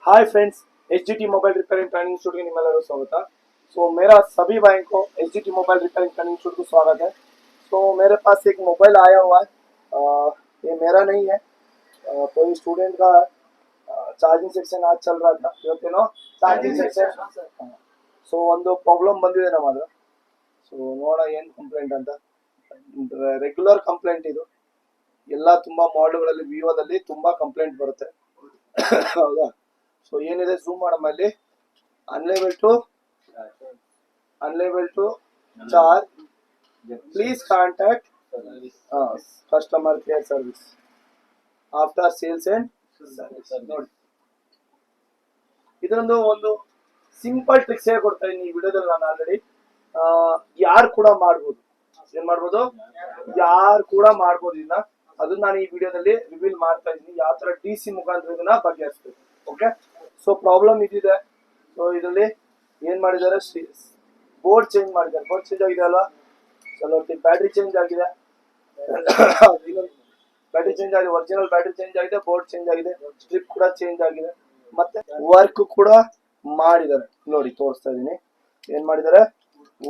Hi friends, HDT mobile repairing training institute में निम्मेल्लरिಗೂ स्वागत। सो मेरा सभी भाई को HDT mobile repairing training institute को स्वागत है। सो मेरे पास एक मोबाइल आया हुआ है, ये मेरा नहीं है, कोई स्टूडेंट का ಚಾರ್ಜಿಂಗ್ ಸೆಕ್ಷನ್ आज चल रहा था ಇವತ್ತೇನೋ ಚಾರ್ಜಿಂಗ್ ಸೆಕ್ಷನ್। ಸೊ ಒಂದು ಪ್ರಾಬ್ಲಮ್ ಬಂದಿದೆ ನಮ್ಮದು। ಸೊ ನೋಡ ಏನು ಕಂಪ್ಲೇಂಟ್ ಅಂತ, ರೆಗ್ಯುಲರ್ ಕಂಪ್ಲೇಂಟ್ ಇದು, ಎಲ್ಲ ತುಂಬಾ ಮಾಡೆಲ್ಗಳಲ್ಲಿ ವಿವೋದಲ್ಲಿ ತುಂಬಾ ಕಂಪ್ಲೇಂಟ್ ಬರುತ್ತೆ ಹೌದಾ। ಸೊ ಏನಿದೆ ಝೂಮ್ ಮಾಡಮ್ಮ, ಅಲ್ಲಿ unable to charge, please contact customer care service after sales and service। ನೋಡಿ, ಇದೊಂದು ಒಂದು ಸಿಂಪಲ್ ಟ್ರಿಕ್ಸ್ ಹೇಳ್ಕೊಡ್ತಾ ಇದೀನಿ ಈ ವಿಡಿಯೋದಲ್ಲಿ। ನಾನು ಆಲ್ರೆಡಿ ಯಾರು ಕೂಡ ಮಾಡ್ಬೋದು, ಏನ್ ಮಾಡ್ಬೋದು, ಯಾರು ಕೂಡ ಮಾಡ್ಬೋದು ಇದನ್ನ, ಅದನ್ನ ನಾನು ಈ ವಿಡಿಯೋದಲ್ಲಿ ರಿವೀಲ್ ಮಾಡ್ತಾ ಇದೀನಿ ಯಾವ ತರ ಡಿಸಿ ಮುಖಾಂತರ ಇದನ್ನ ಬಗೆಹರಿಸ್ಬೇಕು। ಓಕೆ, ಸೊ ಪ್ರಾಬ್ಲಮ್ ಇದಿದೆ। ಸೊ ಇದರಲ್ಲಿ ಏನ್ ಮಾಡಿದ್ದಾರೆ, ಬೋರ್ಡ್ ಚೇಂಜ್ ಮಾಡಿದ್ದಾರೆ, ಬೋರ್ಡ್ ಚೇಂಜ್ ಆಗಿದೆ ಅಲ್ವಾ, ಚಲೋ ಬ್ಯಾಟ್ರಿ ಚೇಂಜ್ ಆಗಿದೆ ಬ್ಯಾಟ್ರಿ ಚೇಂಜ್ ಆಗಿದೆ, ಒರಿಜಿನಲ್ ಬ್ಯಾಟ್ರಿ ಚೇಂಜ್ ಆಗಿದೆ, ಬೋರ್ಡ್ ಚೇಂಜ್ ಆಗಿದೆ, ಸ್ಟ್ರಿಪ್ ಕೂಡ ಚೇಂಜ್ ಆಗಿದೆ, ಮತ್ತೆ ವರ್ಕ್ ಕೂಡ ಮಾಡಿದ್ದಾರೆ। ನೋಡಿ ತೋರಿಸ್ತಾ ಇದೀನಿ, ಏನ್ ಮಾಡಿದ್ದಾರೆ,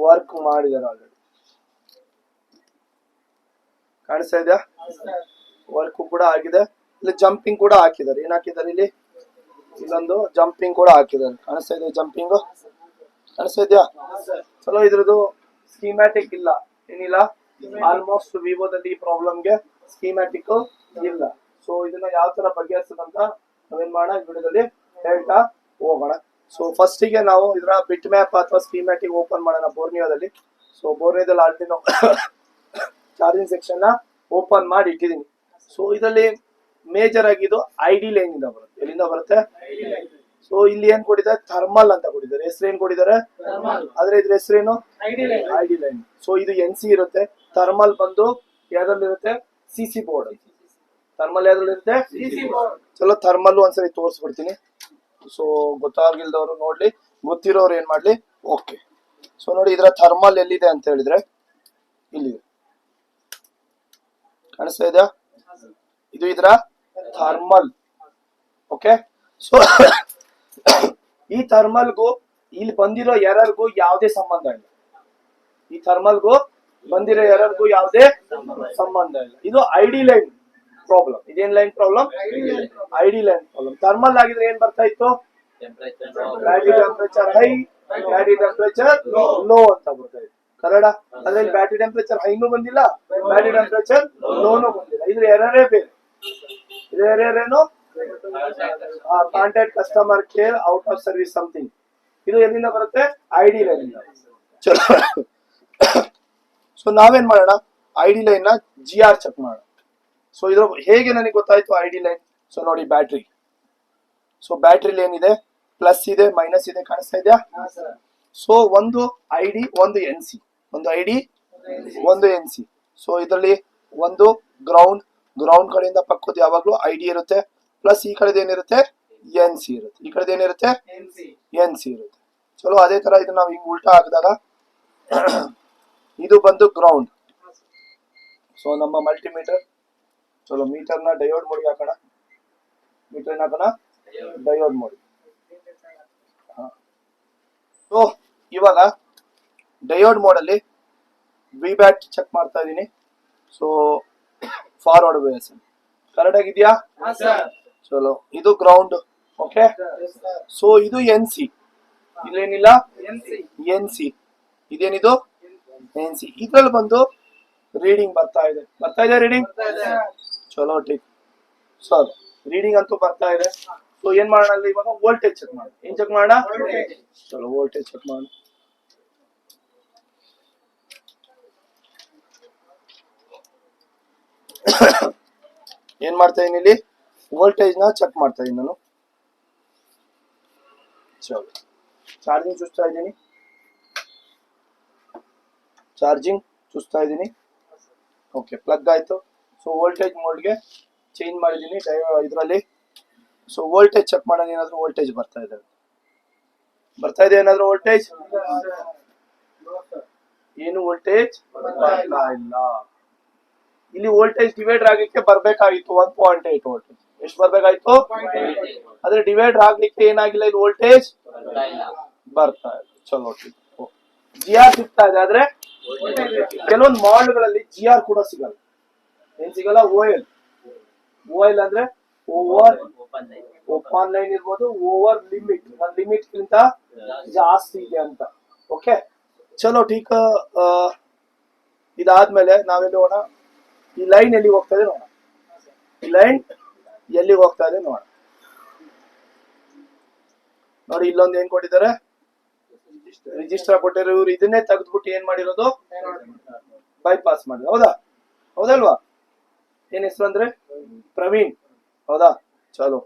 ವರ್ಕ್ ಮಾಡಿದ್ದಾರೆ ಆಲ್ರೆಡಿ, ಕಾಣಿಸ್ತಾ ಇದೆಯಾ, ವರ್ಕ್ ಕೂಡ ಆಗಿದೆ। ಇಲ್ಲಿ ಜಂಪಿಂಗ್ ಕೂಡ ಹಾಕಿದ್ದಾರೆ, ಏನ್ ಹಾಕಿದ್ದಾರೆ, ಇಲ್ಲಿ ಇಲ್ಲೊಂದು ಜಂಪಿಂಗ್ ಕೂಡ ಹಾಕಿದ್ದಾರೆ, ಕಾಣಿಸ್ತಾ ಇದೆ, ಜಂಪಿಂಗ್ ಕಾಣಿಸ್ತಾ ಇದೆಯಾ। ಚಲೋ ಇದ್ರದ್ದು ಸ್ಕೀಮ್ಯಾಟಿಕ್ ಇಲ್ಲ, ಏನಿಲ್ಲ, ಆಲ್ಮೋಸ್ಟ್ ವಿವೋದಲ್ಲಿ ಈ ಪ್ರಾಬ್ಲಮ್ಗೆ ಸ್ಕೀಮ್ಯಾಟಿಕ್ ಇಲ್ಲ। ಸೊ ಇದನ್ನ ಯಾವ ತರ ಬಗೆಹರಿಸೋದಂತ ನಾವೇನ್ ಮಾಡೋಣ ಈ ವಿಡಿಯೋದಲ್ಲಿ ಹೇಳ್ತಾ ಹೋಗೋಣ। ಸೊ ಫಸ್ಟಿಗೆ ನಾವು ಇದರ ಬಿಟ್ ಮ್ಯಾಪ್ ಅಥವಾ ಸ್ಕೀಮ್ಯಾಟಿಕ್ ಓಪನ್ ಮಾಡೋಣ ಬೋರ್ನಿಯೋದಲ್ಲಿ। ಸೊ ಬೋರ್ನಿಯೋದಲ್ಲಿ ಆಲ್ರೆಡಿ ನಾವು ಚಾರ್ಜಿಂಗ್ ಸೆಕ್ಷನ್ ನ ಓಪನ್ ಮಾಡಿ ಇಟ್ಟಿದ್ದೀನಿ। ಸೊ ಇದರಲ್ಲಿ ಮೇಜರ್ ಆಗಿದ್ದು ಐಡಿ ಲೈನ್ ಇಂದ ಬರುತ್ತೆ, ಎಲ್ಲಿಂದ ಬರುತ್ತೆ, ಸೊ ಇಲ್ಲಿ ಏನ್ ಕೊಟ್ಟಿದ್ದಾರೆ, ಥರ್ಮಲ್ ಅಂತ ಕೊಟ್ಟಿದ್ದಾರೆ, ಹೆಸರೇನ್ ಕೊಟ್ಟಿದ್ದಾರೆ, ಆದ್ರೆ ಇದ್ರ ಹೆಸರೇನು, ಐಡಿ ಲೈನ್। ಸೊ ಇದು NC ಇರುತ್ತೆ, ಥರ್ಮಲ್ ಬಂದು ಯಾವ್ದ್ರಲ್ಲಿರುತ್ತೆ, CC ಬೋರ್ಡ್, ಥರ್ಮಲ್ ಯಾವ್ದ್ರಲ್ಲಿರುತ್ತೆ, ಚಲೋ ಥರ್ಮಲ್ ಒಂದ್ಸರಿ ತೋರಿಸ್ಬಿಡ್ತೀನಿ। ಸೊ ಗೊತ್ತಾಗಿಲ್ದವ್ರು ನೋಡ್ಲಿ, ಗೊತ್ತಿರೋರು ಏನ್ ಮಾಡ್ಲಿ, ಓಕೆ। ಸೊ ನೋಡಿ ಇದರ ಥರ್ಮಲ್ ಎಲ್ಲಿದೆ ಅಂತ ಹೇಳಿದ್ರೆ ಇಲ್ಲಿದೆ, ಕಾಣಿಸ್ತಾ ಇದೆಯಾ, ಇದು ಇದರ ಥರ್ಮಲ್। ಓಕೆ, ಸೊ ಈ ಥರ್ಮಲ್ಗೂ ಇಲ್ಲಿ ಬಂದಿರೋ ಎರರ್ಗೂ ಯಾವುದೇ ಸಂಬಂಧ ಇಲ್ಲ, ಈ ಥರ್ಮಲ್ಗೂ ಬಂದಿರೋ ಎರರ್ಗೂ ಯಾವುದೇ ಸಂಬಂಧ ಇಲ್ಲ, ಇದು ಐಡಿ ಲೈನ್ ಪ್ರಾಬ್ಲಮ್। ಇದೇನ್ line problem, ID line problem. Thermal ಆಗಿದ್ರೆ ಏನ್ ಬರ್ತಾ ಇತ್ತು, battery temperature high, battery temperature low ಅಂತ ಬರ್ತಾ ಇತ್ತು ಕನ್ನಡ। ಅದ್ರಲ್ಲಿ ಬ್ಯಾಟರಿ ಟೆಂಪರೇಚರ್ ಹೈನೂ ಬಂದಿಲ್ಲ, ಬ್ಯಾಟರಿ ಟೆಂಪರೇಚರ್ ಲೋನು ಬಂದಿಲ್ಲ, ಇದ್ರ ಎರರೇ ಬೇರೆ, ಇದ್ರ ಎರರ್ ಏನು, contact customer care out of service something, ಇದು ಎಲ್ಲಿಂದ ಬರುತ್ತೆ, ಐಡಿ ಲೈನ್ ಇಂದ। ಚಲೋ, ಸೊ ನಾವೇನ್ ಮಾಡೋಣ, ಐಡಿ ಲೈನ್ ನ GR ಚೆಕ್ ಮಾಡೋಣ। ಸೊ ಇದ್ರ ಹೇಗೆ ನನಗೆ ಗೊತ್ತಾಯ್ತು ಐಡಿ ಲೈನ್, ಸೊ ನೋಡಿ ಬ್ಯಾಟ್ರಿ, ಸೊ ಬ್ಯಾಟ್ರಿಲಿ ಏನಿದೆ, ಪ್ಲಸ್ ಇದೆ, ಮೈನಸ್ ಇದೆ, ಕಾಣಿಸ್ತಾ ಇದೆಯಾ। ಸೊ ಒಂದು ಐಡಿ, ಒಂದು NC, ಒಂದು ಐಡಿ, ಒಂದು NC। ಸೊ ಇದರಲ್ಲಿ ಒಂದು ಗ್ರೌಂಡ್, ಗ್ರೌಂಡ್ ಕಡೆಯಿಂದ ಪಕ್ಕದ ಯಾವಾಗ್ಲೂ ಐಡಿ ಇರುತ್ತೆ, ಪ್ಲಸ್ ಈ ಕಡೆದ ಏನಿರುತ್ತೆ, NC ಇರುತ್ತೆ, ಈ ಕಡೆದ ಏನಿರುತ್ತೆ, NC ಇರುತ್ತೆ। ಚಲೋ ಅದೇ ತರ ಇದು ನಾವು ಹಿಂಗ್ ಉಲ್ಟಾ ಹಾಕಿದಾಗ ಇದು ಬಂದು ಗ್ರೌಂಡ್। ಸೊ ನಮ್ಮ ಮಲ್ಟಿಮೀಟರ್, ಚಲೋ ಮೀಟರ್ ನ ಡಯೋಡ್ ಮೋಡ್ ಹಾಕೋಣ, ಮೀಟರ್ ಹಾಕೋಣ ಡಯೋಡ್ ಮೋಡ್। ಸೊ ಇವಾಗ ಡಯೋಡ್ ಮೋಡ್ ಅಲ್ಲಿ ವಿ ಬ್ಯಾಟ್ ಚೆಕ್ ಮಾಡ್ತಾ ಇದೀನಿ। ಸೊ ಫಾರ್ವರ್ಡ್ ಬೇಸ್ ಕರೆಕ್ಟ್ ಆಗಿದ್ಯಾ, ಚಲೋ ಇದು ಗ್ರೌಂಡ್, ಓಕೆ। ಸೊ ಇದು NC, ಇಲ್ಲೇನಿಲ್ಲ, NC, ಇದೇನಿದು NC, ಇದ್ರಲ್ಲಿ ಬಂದು ರೀಡಿಂಗ್ ಬರ್ತಾ ಇದೆ, ರೀಡಿಂಗ್, ಚಲೋ ಠೀಕ್ ಸರ್, ರೀಡಿಂಗ್ ಅಂತೂ ಬರ್ತಾ ಇದೆ। ಸೊ ಏನ್ ಮಾಡೋಣ ಅಲ್ಲಿ ಇವಾಗ ವೋಲ್ಟೇಜ್ ಚೆಕ್ ಮಾಡೋಣ, ಏನ್ ಚೆಕ್ ಮಾಡೋಣ, ಚಲೋ ವೋಲ್ಟೇಜ್ ಚೆಕ್ ಮಾಡೋಣ। ಏನ್ ಮಾಡ್ತಾ ಇದೀನಿ, ಇಲ್ಲಿ ವೋಲ್ಟೇಜ್ ನ ಚೆಕ್ ಮಾಡ್ತಾ ಇದೀನಿ ನಾನು। ಚಲೋ ಚಾರ್ಜಿಂಗ್ ಚುಸ್ತಾ ಇದ್ದೀನಿ, ಚಾರ್ಜಿಂಗ್ ಚುಸ್ತಾ ಇದ್ದೀನಿ, ಓಕೆ ಪ್ಲಗ್ ಆಯ್ತು। ಸೊ ವೋಲ್ಟೇಜ್ ಮೋಡ್ಗೆ ಚೇಂಜ್ ಮಾಡಿದ್ದೀನಿ ಇದರಲ್ಲಿ। ಸೊ ವೋಲ್ಟೇಜ್ ಚೆಕ್ ಮಾಡೋಣ, ಏನಾದ್ರು ವೋಲ್ಟೇಜ್ ಬರ್ತಾ ಇದೆ ಏನಾದ್ರು ವೋಲ್ಟೇಜ್, ಏನು ವೋಲ್ಟೇಜ್ ಬರ್ತಾ ಇಲ್ಲ। ಇಲ್ಲಿ ವೋಲ್ಟೇಜ್ ಡಿವೈಡರ್ ಆಗಕ್ಕೆ ಬರ್ಬೇಕಾಗಿತ್ತು 1.8 ವೋಲ್ಟ್, ಎಷ್ಟು ಬರ್ಬೇಕಾಯ್ತು? ಆದ್ರೆ ಡಿವೈಡರ್ ಆಗ್ಲಿಕ್ಕೆ ಏನಾಗಿಲ್ಲ, ಇದು ವೋಲ್ಟೇಜ್ ಬರ್ತಾ ಇದೆ. ಚಲೋ ಜಿ ಆರ್ ಸಿಗ್ತಾ ಇದೆ, ಆದ್ರೆ ಕೆಲವೊಂದು ಮಾಡಲ್ಗಳಲ್ಲಿ ಜಿ ಆರ್ ಕೂಡ ಸಿಗಲ್ಲ. ಏನ್ ಸಿಗಲ್ಲ? ಓಎಲ್. ಓಎಲ್ ಅಂದ್ರೆ ಓವರ್ ಓಪನ್ ಲೈನ್ ಇರ್ಬೋದು, ಓವರ್ ಲಿಮಿಟ್, ಲಿಮಿಟ್ ಗಿಂತ ಜಾಸ್ತಿ ಇದೆ ಅಂತ. ಓಕೆ, ಚಲೋ ಠೀಕ್. ಇದಾದ್ಮೇಲೆ ನಾವೆಲ್ಲಿ ಹೋಗೋಣ? ಈ ಲೈನ್ ಎಲ್ಲಿ ಹೋಗ್ತಾ ಇದೆ ನೋಡೋಣ. ಈ ಲೈನ್ ಎಲ್ಲಿ ಹೋಗ್ತಾ ಇದೆ ನೋಡೋಣ. ನೋಡಿ, ಇಲ್ಲೊಂದು ಏನ್ ಕೊಟ್ಟಿದ್ದಾರೆ? ರಿಜಿಸ್ಟರ್ ಕೊಟ್ಟಿರೋ. ಇವ್ರು ಇದನ್ನೇ ತೆಗೆದ್ಬಿಟ್ಟು ಏನ್ ಮಾಡಿರೋದು? ಬೈಪಾಸ್ ಮಾಡಿದ್ರು. ಹೌದಾ? ಹೌದಲ್ವಾ? ಏನ್ ಹೆಸರು ಅಂದ್ರೆ? ಪ್ರವೀಣ್. ಹೌದಾ? ಚಲೋ.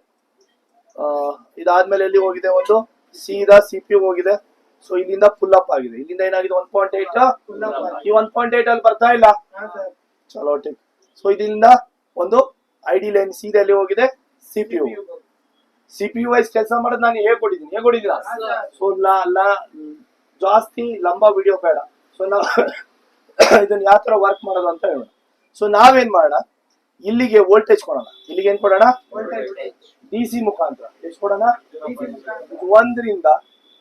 ಇದಾದ್ಮೇಲೆ ಎಲ್ಲಿ ಹೋಗಿದೆ? ಒಂದು ಸೀದಾ ಸಿಪಿ ಹೋಗಿದೆ. ಸೊ ಇಲ್ಲಿಂದ ಫುಲ್ ಅಪ್ ಆಗಿದೆ. ಇಲ್ಲಿಂದ ಏನಾಗಿದೆ? 1.8. ಈ 1.8 ಅಲ್ಲಿ ಬರ್ತಾ ಇಲ್ಲ. ಚಲೋ ಟಿಕ್. ಸೊ ಇದರಿಂದ ಒಂದು ಐಡಿ ಲೈನ್ ಸೀದಾ ಎಲ್ಲಿ ಹೋಗಿದೆ? ಸಿಪಿಯು. ಸಿಪಿಯು ವೈಸ್ ಕೆಲಸ ಮಾಡೋದು ನಾನು ಹೇಳ್ಕೊಟ್ಟಿದ್ದೀರಾ? ಸೊ ಜಾಸ್ತಿ ಲಂಬ ವಿಡಿಯೋ ಬೇಡ. ಸೊ ನಾವು ಇದನ್ನ ಯಾವ ತರ ವರ್ಕ್ ಮಾಡೋದು ಅಂತ ಹೇಳೋಣ. ಸೊ ನಾವೇನ್ ಮಾಡೋಣ? ಇಲ್ಲಿಗೆ ವೋಲ್ಟೇಜ್ ಕೊಡೋಣ. ಇಲ್ಲಿಗೆ ಏನ್ ಕೊಡೋಣ? ಡಿಸಿ ಮುಖಾಂತರ. ಎಷ್ಟು ಕೊಡೋಣ? 1ರಿಂದ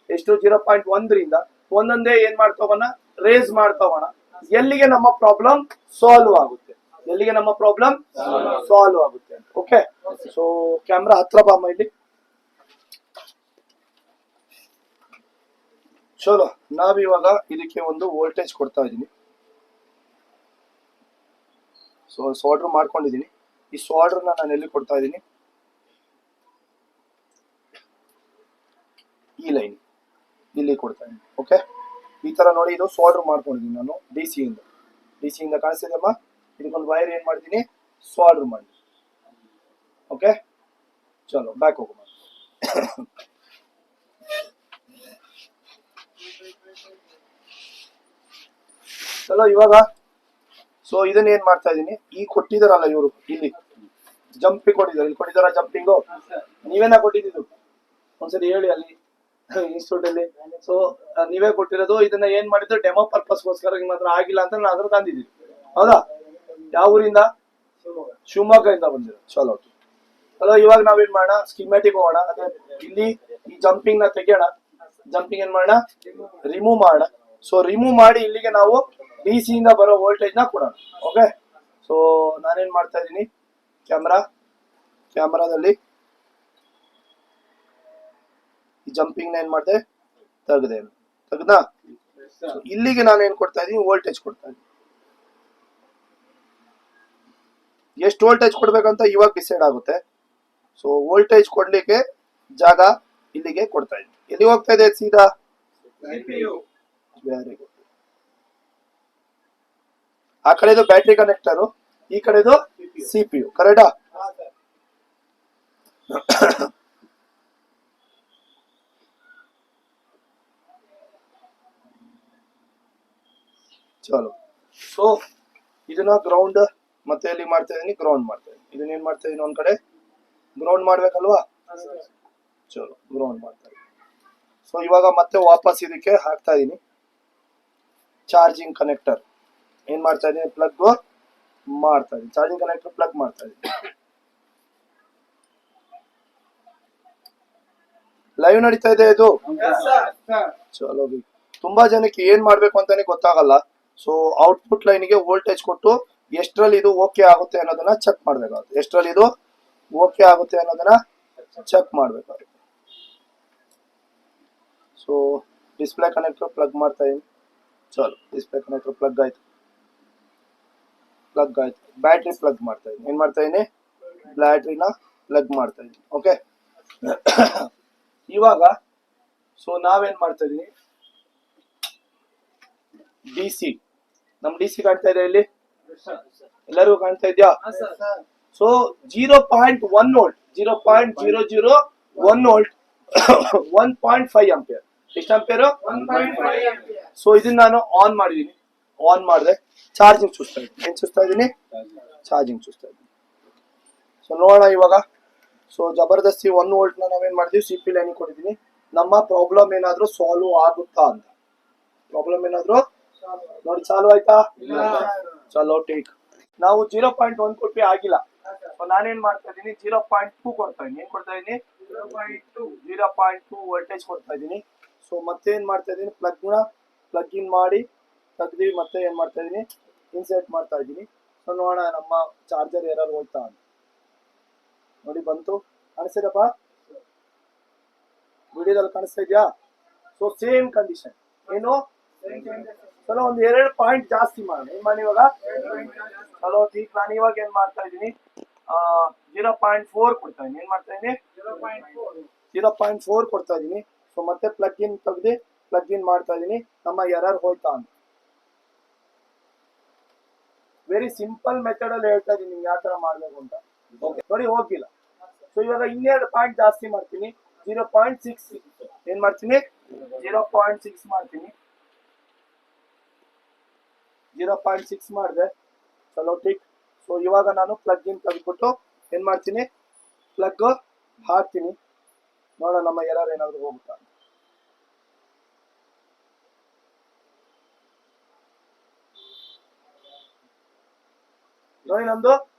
ಎಷ್ಟು? 0.1ರಿಂದ ಒಂದೊಂದೇ ಏನ್ ಮಾಡ್ತಾ ಹೋಗೋಣ? ರೇಸ್ ಮಾಡ್ತಾ ಹೋಗೋಣ. ಎಲ್ಲಿಗೆ ನಮ್ಮ ಪ್ರಾಬ್ಲಮ್ ಸಾಲ್ವ್ ಆಗುತ್ತೆ. ಎಲ್ಲಿಗೆ ನಮ್ಮ ಪ್ರಾಬ್ಲಮ್ ಸಾಲ್ವ್ ಆಗುತ್ತೆ. ಓಕೆ, ಸೊ ಕ್ಯಾಮ್ರಾ ಹತ್ರ ಬಾಮ್ಮ ಇಲ್ಲಿ. ಚಲೋ, ನಾವಿವಾಗ ಇದಕ್ಕೆ ಒಂದು ವೋಲ್ಟೇಜ್ ಕೊಡ್ತಾ ಇದ್ದೀನಿ. ಸೊ ಸಾಲ್ಡರ್ ಮಾಡ್ಕೊಂಡಿದ್ದೀನಿ. ಈ ಸಾಲ್ಡರ್ನ ನಾನು ಎಲ್ಲಿ ಕೊಡ್ತಾ ಇದ್ದೀನಿ? ಈ ಲೈನ್ ಇಲ್ಲಿ ಕೊಡ್ತಾ ಇದ್ದೀನಿ. ಓಕೆ, ಈ ತರ ನೋಡಿ, ಇದು ಸಾಲ್ಡರ್ ಮಾಡ್ಕೊಂಡಿದ್ದೀನಿ ನಾನು ಡಿಸಿಯಿಂದ ಕಾಣಿಸ್ತಿದೆಯಮ್ಮ. ಇದಕ್ಕೊಂದು ವೈರ್ ಏನ್ ಮಾಡಿದ್ದೀನಿ? ಸಾಲ್ಡರ್ ಮಾಡಿ. ಓಕೆ, ಚಲೋ ಬ್ಯಾಕ್ ಹೋಗೋಣ. ಚಲೋ, ಇವಾಗ ಸೊ ಇದನ್ನ ಏನ್ ಮಾಡ್ತಾ ಇದ್ದೀನಿ? ಈ ಕೊಟ್ಟಿದಾರಲ್ಲ ಇವರು, ಇಲ್ಲಿ ಜಂಪಿಂಗ್ ಕೊಟ್ಟಿದ್ದಾರೆ. ಇಲ್ಲಿ ಕೊಟ್ಟಿದಾರ ಜಂಪಿಂಗು? ನೀವೇನ ಕೊಟ್ಟಿದ್ದು? ಒಂದ್ಸರಿ ಹೇಳಿ ಅಲ್ಲಿ ಇನ್ಸ್ಟಿಟ್ಯೂಟ್ ಅಲ್ಲಿ. ಸೊ ನೀವೇ ಕೊಟ್ಟಿರೋದು. ಇದನ್ನ ಏನ್ ಮಾಡಿದ್ರು? ಡೆಮೋ ಪರ್ಪಸ್ಗೋಸ್ಕರ. ನಿಮ್ಮ ಹತ್ರ ಆಗಿಲ್ಲ ಅಂತ ನಾನು ಅದ್ರ ತಂದಿದ್ದೀನಿ. ಹೌದಾ? ಯಾವ ಊರಿಂದ? ಶಿವಮೊಗ್ಗದಿಂದ ಬಂದಿರೋ. ಚಲೋ ಚಲೋ, ಇವಾಗ ನಾವೇನ್ ಮಾಡೋಣ? ಸ್ಕಿಮ್ಯಾಟಿಕ್ ಹೋಗೋಣ. ಅದೇ ಇಲ್ಲಿ ಈ ಜಂಪಿಂಗ್ ನ ತೆಗಿಯೋಣ. ಜಂಪಿಂಗ್ ಏನ್ ಮಾಡೋಣ? ರಿಮೂವ್ ಮಾಡೋಣ. ಸೊ ರಿಮೂವ್ ಮಾಡಿ ಇಲ್ಲಿಗೆ ನಾವು ಡಿಸಿ ಇಂದ ಬರೋ ವೋಲ್ಟೇಜ್ ನ ಕೊಡೋಣ. ಓಕೆ, ಸೊ ನಾನೇನ್ ಮಾಡ್ತಾ ಇದ್ದೀನಿ? ಕ್ಯಾಮ್ರಾದಲ್ಲಿ ಈ ಜಂಪಿಂಗ್ ನ ಏನ್ ಮಾಡಿದೆ? ತೆಗ್ದಾ? ಇಲ್ಲಿಗೆ ನಾನು ಏನ್ ಕೊಡ್ತಾ ಇದೀನಿ? ವೋಲ್ಟೇಜ್ ಕೊಡ್ತಾ ಇದೀನಿ. ಎಷ್ಟು ವೋಲ್ಟೇಜ್ ಕೊಡ್ಬೇಕಂತ ಇವಾಗ ಡಿಸೈಡ್ ಆಗುತ್ತೆ. ಸೊ ವೋಲ್ಟೇಜ್ ಕೊಡ್ಲಿಕ್ಕೆ ಜಾಗ ಇಲ್ಲಿಗೆ ಕೊಡ್ತಾ ಇದೀನಿ. ಎಲ್ಲಿ ಹೋಗ್ತಾ ಇದೆ? ಸೀದಾ ವೆರಿ ಗುಡ್. ಆ ಕಡೆದು ಬ್ಯಾಟ್ರಿ ಕನೆಕ್ಟರು, ಈ ಕಡೆದು ಸಿಪಿಯು. ಕರೆಕ್ಟಾ? ಚಲೋ. ಸೊ ಇದನ್ನ ಗ್ರೌಂಡ್ ಮತ್ತೆ ಎಲ್ಲಿ ಮಾಡ್ತಾ ಇದೀನಿ? ಗ್ರೌಂಡ್ ಮಾಡ್ತಾ ಇದೀನಿ. ಇದನ್ನ ಏನ್ ಮಾಡ್ತಾ ಇದೀನಿ? ಒಂದ್ ಕಡೆ ಗ್ರೌಂಡ್ ಮಾಡ್ಬೇಕಲ್ವಾ? ಚಲೋ, ಗ್ರೌಂಡ್ ಮಾಡ್ತಾ ಇದೀನಿ. ಸೊ ಇವಾಗ ಮತ್ತೆ ವಾಪಸ್ ಇದಕ್ಕೆ ಹಾಕ್ತಾ ಇದೀನಿ ಚಾರ್ಜಿಂಗ್ ಕನೆಕ್ಟರ್. ಏನ್ ಮಾಡ್ತಾ ಇದೀನಿ? ಪ್ಲಗ್ ಮಾಡ್ತಾ ಇದೀನಿ. ಚಾರ್ಜಿಂಗ್ ಕನೆಕ್ಟರ್ ಪ್ಲಗ್ ಮಾಡ್ತಾ ಇದೀನಿ. ಲೈವ್ ನಡೀತಾ ಇದೆ ಇದು. ಚಲೋ, ತುಂಬಾ ಜನಕ್ಕೆ ಏನ್ ಮಾಡ್ಬೇಕು ಅಂತಾನೆ ಗೊತ್ತಾಗಲ್ಲ. ಸೊ ಔಟ್ಪುಟ್ ಲೈನ್ಗೆ ವೋಲ್ಟೇಜ್ ಕೊಟ್ಟು ಎಷ್ಟರಲ್ಲಿ ಇದು ಓಕೆ ಆಗುತ್ತೆ ಅನ್ನೋದನ್ನ ಚೆಕ್ ಮಾಡ್ಬೇಕಾಗುತ್ತೆ. ಎಷ್ಟರಲ್ಲಿ ಇದು ಓಕೆ ಆಗುತ್ತೆ ಅನ್ನೋದನ್ನ ಚೆಕ್ ಮಾಡ್ಬೇಕಾಗುತ್ತೆ. ಸೊ ಡಿಸ್ಪ್ಲೇ ಕನೆಕ್ಟರ್ ಪ್ಲಗ್ ಮಾಡ್ತಾ ಇದೀನಿ. ಚಲೋ, ಡಿಸ್ಪ್ಲೇ ಕನೆಕ್ಟರ್ ಪ್ಲಗ್ ಆಯ್ತು. ಬ್ಯಾಟ್ರಿ ಪ್ಲಗ್ ಮಾಡ್ತಾ ಇದೀನಿ. ಏನ್ ಮಾಡ್ತಾ ಇದೀನಿ? ಬ್ಯಾಟ್ರಿನ ಪ್ಲಗ್ ಮಾಡ್ತಾ ಇದೀನಿ. ಓಕೆ, ಇವಾಗ ಸೊ ನಾವೇನ್ ಮಾಡ್ತಾ ಇದೀನಿ? ಡಿಸಿ, ನಮ್ ಡಿಸಿ ಕಾಣ್ತಾ ಇದೆ ಇಲ್ಲಿ? ಎಲ್ಲರಿಗೂ ಕಾಣ್ತಾ ಇದೆಯಾ? So 0.1 volt, 0.001 volt, 1.5 ampere. ಎಷ್ಟು ಆಂಪಿಯರ್? 1.5 ಆಂಪಿಯರ್. ಸೊ ಇದನ್ನ ನಾನು ಆನ್ ಮಾಡಿದೀನಿ. ಆನ್ ಮಾಡಿದೆ, ಚಾರ್ಜಿಂಗ್ ಚೂಸ್ತಾ ಇದ್ದೀನಿ. ಏನ್ ಚೂಸ್ತಾ ಇದ್ದೀನಿ? ಚಾರ್ಜಿಂಗ್ ಚೂಸ್ತಾ ಇದ್ದೀನಿ. ಸೊ ನೋಡೋಣ ಇವಾಗ. ಸೊ ಜಬರ್ದಸ್ತಿ 1 ವೋಲ್ಟ್ ನ ನಾವೇನ್ ಮಾಡಿದೀವಿ? ಸಿಪಿ ಲೈನ್ ಕೊಟ್ಟಿದ್ದೀನಿ. ನಮ್ಮ ಪ್ರಾಬ್ಲಮ್ ಏನಾದ್ರೂ ಸಾಲ್ವ್ ಆಗುತ್ತಾ ಅಂತ. ಪ್ರಾಬ್ಲಮ್ ಏನಾದ್ರೂ ನೋಡಿ ಚಾಲು ಆಯ್ತಾ? ಚಲೋ ಟೇಕ್. ನಾವು 0.1 ಕೊಟ್ವಿ, ಆಗಿಲ್ಲ. ನಾನೇನ್ ಮಾಡ್ತಾ ಇದ್ದೀನಿ 0.2 ಕೊಡ್ತಾ ಇದೀನಿ. ಏನ್ ಕೊಡ್ತಾ ಇದೀನಿ? 0.2 ವೋಲ್ಟೇಜ್ ಕೊಡ್ತಾ ಇದೀನಿ. ಸೊ ಮತ್ತೆ ಏನ್ ಮಾಡ್ತಾ ಇದೀನಿ? ಪ್ಲಗ್ ಇನ್ ಮಾಡಿ ತೆಗ್ದು ಮತ್ತೆ ಏನ್ ಮಾಡ್ತಾ ಇದೀನಿ? ಇನ್ಸರ್ಟ್ ಮಾಡ್ತಾ ಇದೀನಿ. ಸೊ ನೋಡೋಣ ನಮ್ಮ ಚಾರ್ಜರ್ ಎರರ್ ಹೋಯ್ತಾ ಅಂತ. ನೋಡಿ ಬಂತು, ಕಾಣಿಸ್ತಿದಪ್ಪ ವಿಡಿಯೋದಲ್ಲಿ ಕಾಣಿಸ್ತಾ ಇದೆಯಾ? ಸೊ ಸೇಮ್ ಕಂಡೀಷನ್ ಏನು? ಚಲೋ ಒಂದು 2 ಪಾಯಿಂಟ್ ಜಾಸ್ತಿ ಮಾಡೋಣ. ಏನ್ ಮಾಡಿ ಇವಾಗ? ಚಲೋ ठीक ನಾನು ಇವಾಗ ಏನ್ ಮಾಡ್ತಾ ಇದೀನಿ? 0.4 ಕೊಡ್ತಾ ಇದೀನಿ. ಏನ್ ಮಾಡ್ತಾ ಇದೀನಿ? 0.4 ಕೊಡ್ತಾ ಇದೀನಿ. ಸೊ ಮತ್ತೆ ಪ್ಲಗ್ ಇನ್ ತೆಗ್ದು ಪ್ಲಗ್ ಇನ್ ಮಾಡ್ತಾ ಇದೀನಿ. ನಮ್ಮ ಎರರ್ ಹೋಯ್ತಾ ಅಂತ. ವೆರಿ ಸಿಂಪಲ್ ಮೆಥಡ್ ಅಲ್ಲಿ ಹೇಳ್ತಾ ಇದೀನಿ ನಿಮ್ಗೆ ಯಾವ ತರ ಮಾಡ್ಬೇಕು ಅಂತ. ಓಕೆ ನೋಡಿ ಹೋಗಿಲ್ಲ. ಸೊ ಇವಾಗ 2 ಪಾಯಿಂಟ್ ಜಾಸ್ತಿ ಮಾಡ್ತೀನಿ. 0.6 ಏನ್ ಮಾಡ್ತೀನಿ? 0.6 ಮಾಡ್ತೀನಿ. 0.6 ಮಾಡಿದೆ. ಚಲೋ ಠೀಕ್. ಸೊ ಇವಾಗ ನಾನು ಪ್ಲಗ್ ಇನ್ ತೆಗೆದ್ಬಿಟ್ಟು ಏನ್ ಮಾಡ್ತೀನಿ? ಪ್ಲಗ್ ಹಾಕ್ತೀನಿ. ನೋಡೋಣ ನಮ್ಮ ಎರರ್ ಏನಾದ್ರು ಹೋಗುತ್ತಾ. ನೋಡಿ ನಮ್ದು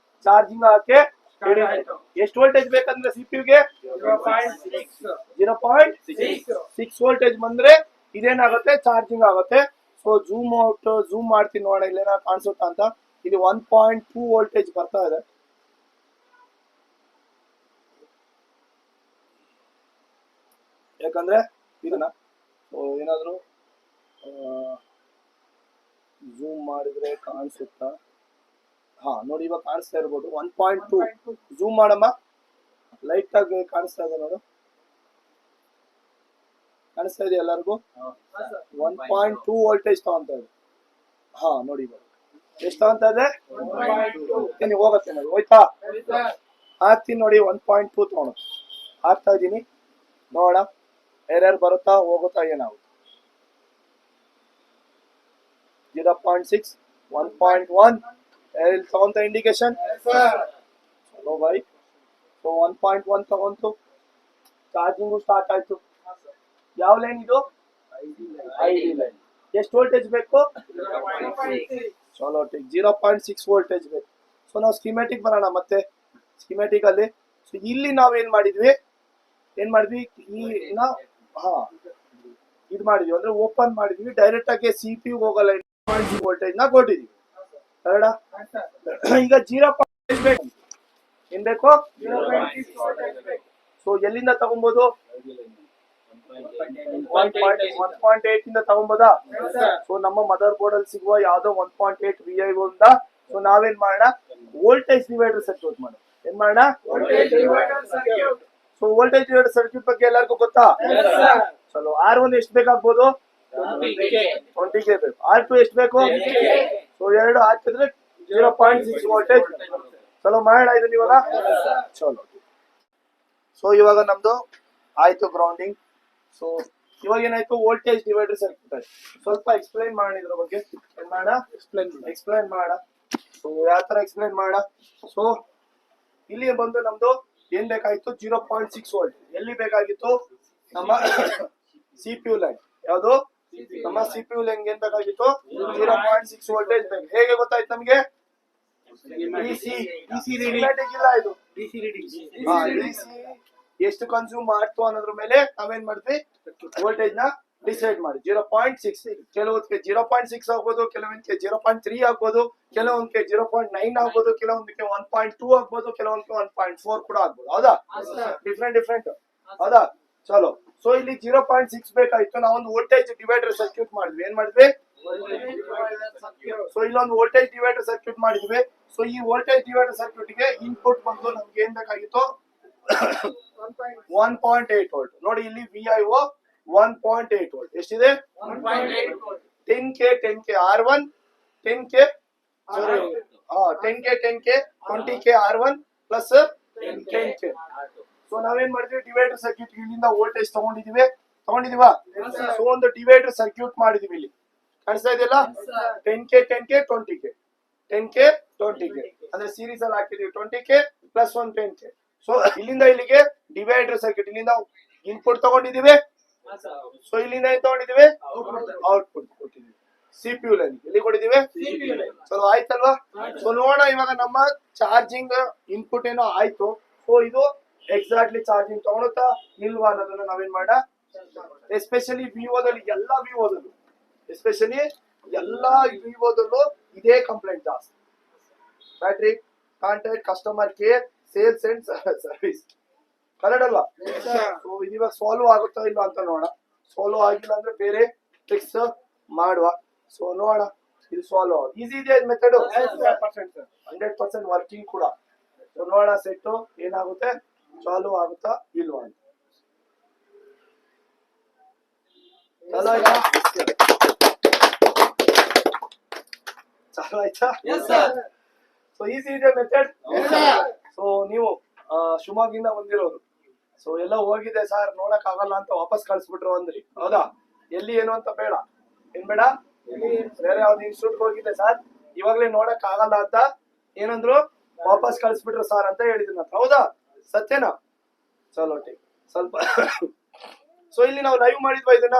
ಚಾರ್ಜಿಂಗ್ ಹಾಕಿ ಎಷ್ಟು ವೋಲ್ಟೇಜ್ ಬೇಕಂದ್ರೆ ಸಿಪಿಯುಗೆ 0.6 ವೋಲ್ಟೇಜ್ ಬಂದ್ರೆ ಇದೇನಾಗುತ್ತೆ? ಚಾರ್ಜಿಂಗ್ ಆಗುತ್ತೆ. ಸೊ ಝೂಮ್ ಮಾಡ್ತೀನಿ ನೋಡೋಣ ಇಲ್ಲೇನ ಕಾಣಿಸುತ್ತಾ ಅಂತ. ಇಲ್ಲಿ 1.2 ವೋಲ್ಟೇಜ್ ಬರ್ತಾ ಇದೆ. ಯಾಕಂದ್ರೆ ಇದನ್ನ ಏನಾದ್ರು ಝೂಮ್ ಮಾಡಿದ್ರೆ ಕಾಣಿಸುತ್ತಾ? ಹಾ ನೋಡಿ ಇವಾಗ ಕಾಣಿಸ್ತಾ ಇರ್ಬೋದು. 1.2 ಝೂಮ್ ಮಾಡಮ್ಮ, ಲೈಟ್ ಆಗಿ ಕಾಣಿಸ್ತಾ ಇದೆ ನೋಡು. ಕಾಣಿಸ್ತಾ ಇದೆ ಎಲ್ಲರಿಗೂ? 1.2 ವೋಲ್ಟೇಜ್ ತಗೊಂತ ಇದೆ. ಹಾ ನೋಡಿ ಇವಾಗ ಎಷ್ಟು ತಗೊಂತ ಇದೆ? ನೀವು ಹೋಗತ್ತೆ ನೋಡಿ ಹೋಯ್ತಾ? ಹಾಕ್ತೀನಿ ನೋಡಿ 1.2 ತಗೊಂಡು ಹಾಕ್ತಾ ಇದ್ದೀನಿ. ನೋಡ ಎರರ್ ಬರುತ್ತಾ ಹೋಗುತ್ತಾ ಏನಾಗುತ್ತೆ? 0.6 1.1 ಎಲ್ಲಿ ತಗೊಂತ ಇಂಡಿಕೇಶನ್? ಚಲೋ ಬೈ. ಸೊ 1.1 ತಗೊಂತು, ಚಾರ್ಜಿಂಗು ಸ್ಟಾರ್ಟ್ ಆಯ್ತು. ಯಾವ ಲೈನ್ ಇದು? ID line. ಎಷ್ಟು ವೋಲ್ಟೇಜ್ ಬೇಕು? ಚಲೋ ಠೀಕ್ 0.6 ವೋಲ್ಟೇಜ್ ಬೇಕು. ಸೊ ನಾವು ಸ್ಕೀಮ್ಯಾಟಿಕ್ ಬರೋಣ ಮತ್ತೆ. ಸ್ಕೀಮ್ಯಾಟಿಕ್ ಅಲ್ಲಿ ಸೊ ಇಲ್ಲಿ ನಾವು ಏನ್ ಮಾಡಿದ್ವಿ? ಇದು ಮಾಡಿದ್ವಿ ಅಂದ್ರೆ ಓಪನ್ ಮಾಡಿದ್ವಿ. ಡೈರೆಕ್ಟ್ ಆಗಿ ಸಿಪಿಯು ಹೋಗಲ್ಲ, ವೋಲ್ಟೇಜ್ ನ ಕೊಟ್ಟಿದ್ವಿ. ಕರೆಕ್ಟಾ? ಈಗ 0.6 ಬೇಕು. ಏನ್ ಬೇಕು? ಸೊ ಎಲ್ಲಿಂದ ತಗೊಬಹುದು? 1.8 ಇಂದ ತಗೊಬೋದಾ? ಸೊ ನಮ್ಮ ಮದರ್ ಬೋರ್ಡ್ ಅಲ್ಲಿ ಸಿಗುವ ಯಾವ್ದೋ 1.8 VIO ಇಂದ ಸೊ ನಾವೇನ್ ಮಾಡೋಣ? ವೋಲ್ಟೇಜ್ ಡಿವೈಡರ್ ಸರ್ಕ್ಯೂಟ್ ಮಾಡೋಣ. ಏನ್ ಮಾಡೋಣ? ಸೊ ವೋಲ್ಟೇಜ್ ಡಿವೈಡರ್ ಸರ್ಕ್ಯೂಟ್ ಬಗ್ಗೆ ಎಲ್ಲರಿಗೂ ಗೊತ್ತಾ? ಚಲೋ R1 ಎಷ್ಟು ಬೇಕಾಗ್ಬೋದು? 20K ಬೇಕು. R2 ಎಷ್ಟು ಬೇಕು? ಸೊ ಎರಡು ಹಾಕಿದ್ರೆ 0.6 ವೋಲ್ಟೇಜ್. ಚಲೋ ಮಾಡೋಣ ಇದನ್ನ ಇವಾಗ. ಚಲೋ ಸೊ ಇವಾಗ ನಮ್ದು ಆಯ್ತು ಗ್ರೌಂಡಿಂಗ್. ಸೊ ಇವಾಗ ಏನಾಯ್ತು? ವೋಲ್ಟೇಜ್ ಡಿವೈಡರ್ ಸರ್ಕ್ಯೂಟ್ ಆಯ್ತು. ಸ್ವಲ್ಪ ಎಕ್ಸ್ಪ್ಲೈನ್ ಮಾಡೋಣ ಇದ್ರ ಬಗ್ಗೆ. ಏನ್ ಮಾಡೋಣ? ಎಕ್ಸ್ಪ್ಲೈನ್ ಮಾಡೋಣ. ಸೊ ಯಾವ ತರ ಎಕ್ಸ್ಪ್ಲೈನ್ ಮಾಡೋಣ? ಸೊ ಇಲ್ಲಿ ಬಂದು ನಮ್ದು ಏನ್ ಬೇಕಾಗಿತ್ತು? 0.6 ವೋಲ್ಟ್. ಎಲ್ಲಿ ಬೇಕಾಗಿತ್ತು? ನಮ್ಮ ಸಿಪಿಯು ಲೈನ್. ಯಾವುದು? ನಮ್ಮ ಸಿಪಿಯು ಲೈನ್ ಏನ್ ಬೇಕಾಗಿತ್ತು? 0.6 ವೋಲ್ಟೇಜ್ ಬೇಕು. ಹೇಗೆ ಗೊತ್ತಾಯ್ತು ನಮ್ಗೆ? ಡಿಸಿ ರೀಡಿಂಗ್ ಇಲ್ಲ ಇದು. ಡಿಸಿ ಎಷ್ಟು ಕನ್ಸ್ಯೂಮ್ ಮಾಡ್ತು ಅನ್ನೋದ್ರ ಮೇಲೆ ನಾವೇನ್ ಮಾಡ್ತೀವಿ? ವೋಲ್ಟೇಜ್ ನ ಡಿಸೈಡ್ ಮಾಡಿ. 0.6 ಕೆಲವೊಂದಕ್ಕೆ 0.6 ಆಗ್ಬೋದು, ಕೆಲವೊಂದಕ್ಕೆ 0.3 ಆಗ್ಬೋದು, ಕೆಲವೊಂದಕ್ಕೆ 0.9 ಆಗ್ಬೋದು, ಕೆಲವೊಂದಕ್ಕೆ 1.2 ಆಗ್ಬೋದು, ಕೆಲವೊಂದಕ್ಕೆ 1.4 ಕೂಡ ಆಗ್ಬೋದು. ಹೌದಾ? ಡಿಫ್ರೆಂಟ್ ಹೌದಾ? ಚಲೋ. ಸೊ ಇಲ್ಲಿ 0.6 ಬೇಕಾಯ್ತು. ನಾವೊಂದು ವೋಲ್ಟೇಜ್ ಡಿವೈಡರ್ ಸರ್ಕ್ಯೂಟ್ ಮಾಡಿದ್ವಿ. ಏನ್ ಮಾಡಿದ್ವಿ? ಸೊ ಇಲ್ಲೊಂದು ವೋಲ್ಟೇಜ್ ಡಿವೈಡರ್ ಸರ್ಕ್ಯೂಟ್ ಮಾಡಿದ್ವಿ. ಸೊ ಈ ವೋಲ್ಟೇಜ್ ಡಿವೈಡರ್ ಸರ್ಕ್ಯೂಟ್ ಗೆ ಇನ್ಪುಟ್ ಬಂದು ನಮ್ಗೆ ಏನ್ ಬೇಕಾಗಿತ್ತು? 1.8 ವೋಲ್ಟ್. ನೋಡಿ ಇಲ್ಲಿ VIO 1.8 ವೋಲ್ಟ್. ಎಷ್ಟಿದೆ? 10K R1 10K 20K R1 plus 10K. So ನಾವೇನ್ ಮಾಡಿದ್ವಿ? ಡಿವೈಡರ್ ಸರ್ಕ್ಯೂಟ್ ಇಲ್ಲಿಂದ ವೋಲ್ಟೇಜ್ ತಗೊಂಡಿದೀವಾ? ಸೊ ಒಂದು ಡಿವೈಡರ್ ಸರ್ಕ್ಯೂಟ್ ಮಾಡಿದೀವಿ. ಇಲ್ಲಿ ಕಾಣಿಸ್ತಾ ಇದೆಯಲ್ಲ? 10K 20K 10K 20K ಅಂದ್ರೆ ಸೀರೀಸ್ ಅಲ್ಲಿ ಹಾಕಿದೀವಿ. 20K plus 1 10K. ಸೊ ಇಲ್ಲಿಂದ ಇಲ್ಲಿಗೆ ಡಿವೈಡರ್ ಸರ್ಕ್ಯೂಟ್. ಇಲ್ಲಿಂದ ಇನ್ಪುಟ್ ತಗೊಂಡಿದೀವಿ. ಸೊ ಇಲ್ಲಿಂದ ಏನ್ ತಗೊಂಡಿದೀವಿ? ಔಟ್ಪುಟ್ ಕೊಟ್ಟಿದೀವಿ. CPU ಲೈನ್ ಎಲ್ಲಿ ಕೊಟ್ಟಿದೀವಿ ಚಲೋ ಆಯ್ತಲ್ವಾ ಸೊ ನೋಡೋಣ ಇವಾಗ ನಮ್ಮ ಚಾರ್ಜಿಂಗ್ ಇನ್ಪುಟ್ ಏನೋ ಆಯ್ತು ಸೊ ಇದು ಎಕ್ಸಾಕ್ಟ್ಲಿ ಚಾರ್ಜಿಂಗ್ ತಗೊಳುತ್ತಾ ಇಲ್ವಾ ಅನ್ನೋದನ್ನ ನಾವೇನ್ ಮಾಡ ಎಸ್ಪೆಷಲಿ ವಿವೋದಲ್ಲಿ ಎಸ್ಪೆಷಲಿ ಎಲ್ಲಾ ವಿವೋದಲ್ಲೂ ಇದೇ ಕಂಪ್ಲೇಂಟ್ ಜಾಸ್ತಿ battery contact customer care sales and service correct ಅಲ್ವಾ ಸೊ ಇದು ಇವಾಗ ಸಾಲ್ವ್ ಆಗುತ್ತಾ ಇಲ್ಲ ಅಂತ ನೋಡೋಣ ಸಾಲ್ವ್ ಆಗಿಲ್ಲ ಅಂದ್ರೆ ಬೇರೆ ಫಿಕ್ಸ್ ಮಾಡುವ ಸೊ ನೋಡೋಣ ಇದು ಸಾಲ್ವ್ ಆಗೋದು ಈಸಿ ಇದೆ ಮೆಥಡ್ 100% ವರ್ಕಿಂಗ್ ಕೂಡ ಸೊ ನೋಡೋಣ ಸೆಟ್ ಏನಾಗುತ್ತೆ ಚಾಲು ಆಗುತ್ತಾ ಇಲ್ವಾ ಅಂತ ಚಾಲು ಆಯ್ತಾ ಚಾಲು ಆಯ್ತಾ ಸೊ ಈಸಿ ಇದೆ ಮೆಥಡ್ ಸೊ ನೀವು ಶಿವಮೊಗ್ಗದಿಂದ ಬಂದಿರೋರು ಸೊ ಎಲ್ಲ ಹೋಗಿದೆ ಸರ್ ನೋಡಕ್ ಆಗಲ್ಲ ಅಂತ ವಾಪಸ್ ಕಳ್ಸ್ಬಿಟ್ರು ಅಂದ್ರಿ ಹೌದಾ ಎಲ್ಲಿ ಏನು ಅಂತ ಬೇಡ ಏನ್ ಬೇಡ ಬೇರೆ ಯಾವ್ದು ಇನ್ಸ್ಟಿಟ್ಯೂಟ್ ಹೋಗಿದೆ ಸರ್ ಇವಾಗ್ಲೇ ನೋಡಕ್ ಆಗಲ್ಲ ಅಂತ ಏನಂದ್ರು ವಾಪಸ್ ಕಳ್ಸ್ಬಿಟ್ರು ಸರ್ ಅಂತ ಹೇಳಿದ್ರು ಹೌದಾ ಸತ್ಯನಾ ಚಲೋ ಟೀಕ್ ಸ್ವಲ್ಪ ಸೊ ಇಲ್ಲಿ ನಾವು ಲೈವ್ ಮಾಡಿದ್ವಾ ಇದನ್ನ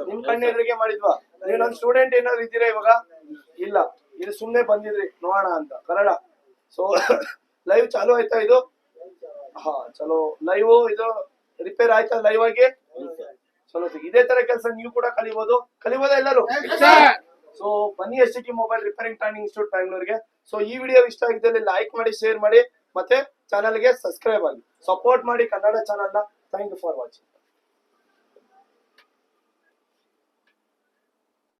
ನಿಮ್ ಕಣ್ಣೆದ್ರಿಗೆ ಮಾಡಿದ್ವಾ ನೀವು ನನ್ ಸ್ಟೂಡೆಂಟ್ ಏನಾದ್ರು ಇದ್ದೀರಾ ಇವಾಗ ಇಲ್ಲ ಇದು ಸುಮ್ನೆ ಬಂದಿದ್ರಿ ನೋಡೋಣ ಅಂತ ಕನ್ನಡ ಸೊ ಲೈವ್ ಚಾಲು ಆಯ್ತಾ ಇದು ಹಾ ಚಲೋ ಲೈವ್ ಇದು ರಿಪೇರ್ ಆಯ್ತಾ ಲೈವ್ ಆಗಿ ಚಲೋ ಇದೇ ತರ ಕೆಲಸ ನೀವು ಕೂಡ ಕಲಿಬೋದಾ ಎಲ್ಲರೂ ಸೊ ಬನ್ನಿ STT mobile repairing training institute ಬ್ಯಾಂಗ್ಳೂರ್ಗೆ ಸೊ ಈ ವಿಡಿಯೋ ಇಷ್ಟ ಆಗಿದ್ದಲ್ಲಿ ಲೈಕ್ ಮಾಡಿ ಶೇರ್ ಮಾಡಿ ಮತ್ತೆ ಚಾನಲ್ಗೆ ಸಬ್ಸ್ಕ್ರೈಬ್ ಆಗಿ ಸಪೋರ್ಟ್ ಮಾಡಿ ಕನ್ನಡ ಚಾನಲ್ನ ಥ್ಯಾಂಕ್ ಯು ಫಾರ್ ವಾಚಿಂಗ್